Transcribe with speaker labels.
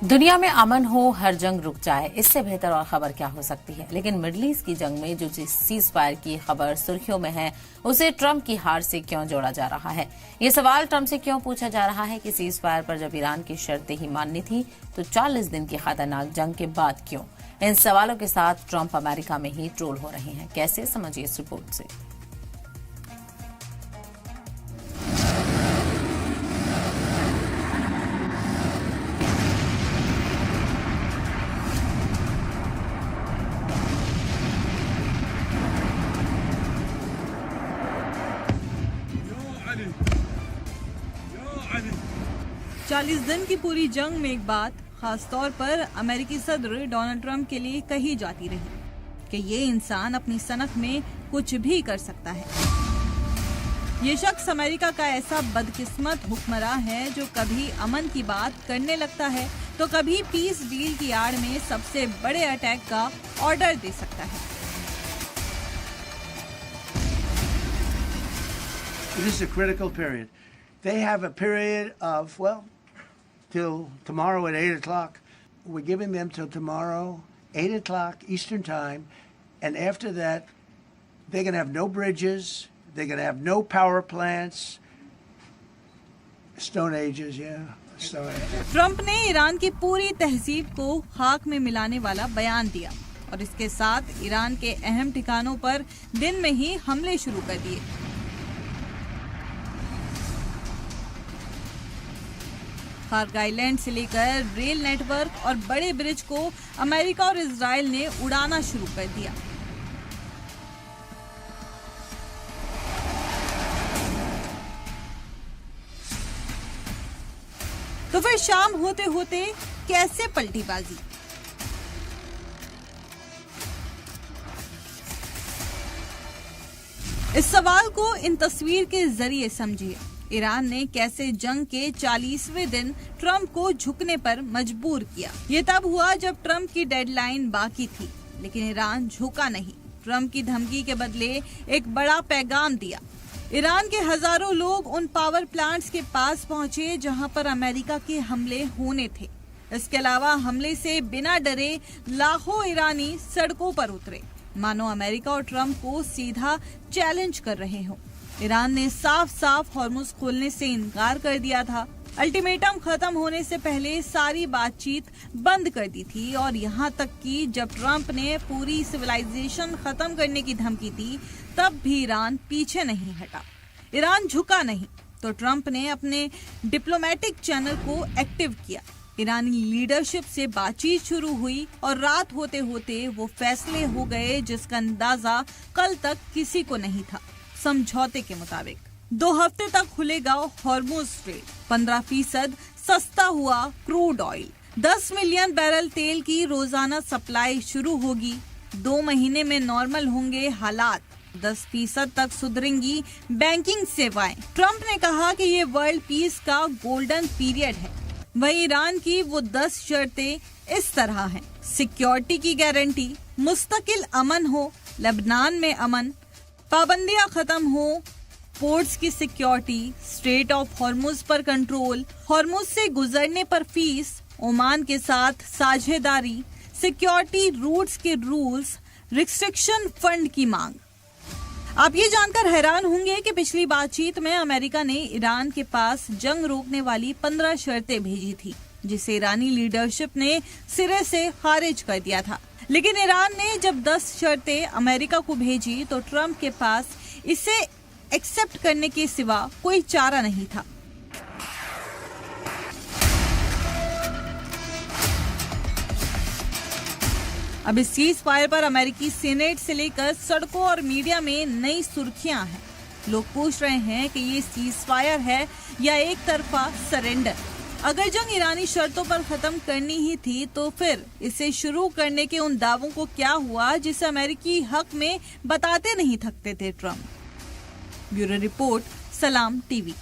Speaker 1: दुनिया में अमन हो, हर जंग रुक जाए, इससे बेहतर और खबर क्या हो सकती है। लेकिन मिडल ईस्ट की जंग में जो सीज फायर की खबर सुर्खियों में है, उसे ट्रंप की हार से क्यों जोड़ा जा रहा है। ये सवाल ट्रंप से क्यों पूछा जा रहा है कि सीज फायर पर जब ईरान की शर्तें ही माननी थी तो 40 दिन की खतरनाक जंग के बाद क्यों। इन सवालों के साथ ट्रंप अमेरिका में ही ट्रोल हो रहे हैं। कैसे, समझिए इस रिपोर्ट से।
Speaker 2: 40 दिन की पूरी जंग में एक बात खास तौर पर अमेरिकी सदर डोनाल्ड ट्रंप के लिए कही जाती रही कि ये इंसान अपनी सनक में कुछ भी कर सकता है। ये शख्स अमेरिका का ऐसा बदकिस्मत हुक्मरान है जो कभी अमन की बात करने लगता है तो कभी पीस डील की आड़ में सबसे बड़े अटैक का ऑर्डर दे सकता है।
Speaker 3: This is a critical period. They have a period of, till tomorrow at 8 o'clock. We're giving them till tomorrow, 8 o'clock Eastern Time. And after that, they're going to have no bridges. They're going to have no power plants. Stone Ages, yeah. Stone Ages.
Speaker 2: Trump ने Iran की पूरी तहजीब को खाक में मिलाने वाला बयान दिया और इसके साथ ईरान के अहम ठिकानों पर दिन में ही हमले शुरू कर दिए। खार्क आइलैंड से लेकर रेल नेटवर्क और बड़े ब्रिज को अमेरिका और इजराइल ने उड़ाना शुरू कर दिया। तो फिर शाम होते होते कैसे पलटी बाजी। इस सवाल को इन तस्वीर के जरिए समझिए। ईरान ने कैसे जंग के 40वें दिन ट्रंप को झुकने पर मजबूर किया। ये तब हुआ जब ट्रंप की डेडलाइन बाकी थी, लेकिन ईरान झुका नहीं। ट्रंप की धमकी के बदले एक बड़ा पैगाम दिया। ईरान के हजारों लोग उन पावर प्लांट्स के पास पहुंचे जहां पर अमेरिका के हमले होने थे। इसके अलावा हमले से बिना डरे लाखों ईरानी सड़कों पर उतरे, मानो अमेरिका और ट्रंप को सीधा चैलेंज कर रहे हों। ईरान ने साफ साफ हॉर्मुज खोलने से इनकार कर दिया था। अल्टीमेटम खत्म होने से पहले सारी बातचीत बंद कर दी थी और यहाँ तक कि जब ट्रंप ने पूरी सिविलाइजेशन खत्म करने की धमकी दी तब भी ईरान पीछे नहीं हटा। ईरान झुका नहीं तो ट्रंप ने अपने डिप्लोमेटिक चैनल को एक्टिव किया। ईरानी लीडरशिप से बातचीत शुरू हुई और रात होते होते वो फैसले हो गए जिसका अंदाजा कल तक किसी को नहीं था। समझौते के मुताबिक 2 हफ्ते तक खुलेगा हॉर्मुज स्ट्रेट। 15% सस्ता हुआ क्रूड ऑयल। 10 मिलियन बैरल तेल की रोजाना सप्लाई शुरू होगी। 2 महीने में नॉर्मल होंगे हालात। 10% तक सुधरेंगी बैंकिंग सेवाएं। ट्रंप ने कहा कि ये वर्ल्ड पीस का गोल्डन पीरियड है। वहीं ईरान की वो 10 शर्तें इस तरह हैं। सिक्योरिटी की गारंटी, मुस्तकिल अमन हो, लेबनान में अमन, पाबंदियां खत्म हो, पोर्ट्स की सिक्योरिटी, स्ट्रेट ऑफ हॉर्मुज पर कंट्रोल, हॉर्मुज से गुजरने पर फीस, ओमान के साथ साझेदारी, सिक्योरिटी रूट्स के रूल्स, रिस्ट्रिक्शन फंड की मांग। आप ये जानकर हैरान होंगे कि पिछली बातचीत में अमेरिका ने ईरान के पास जंग रोकने वाली 15 शर्तें भेजी थी, जिसे ईरानी लीडरशिप ने सिरे से खारिज कर दिया था। लेकिन ईरान ने जब 10 शर्तें अमेरिका को भेजी तो ट्रंप के पास इसे एक्सेप्ट करने के सिवा कोई चारा नहीं था। अब इस सीज फायर पर अमेरिकी सीनेट से लेकर सड़कों और मीडिया में नई सुर्खियां हैं। लोग पूछ रहे हैं कि ये सीज फायर है या एक तरफा सरेंडर। अगर जंग ईरानी शर्तों पर खत्म करनी ही थी तो फिर इसे शुरू करने के उन दावों को क्या हुआ जिसे अमेरिकी हक में बताते नहीं थकते थे ट्रंप। ब्यूरो रिपोर्ट, सलाम टीवी।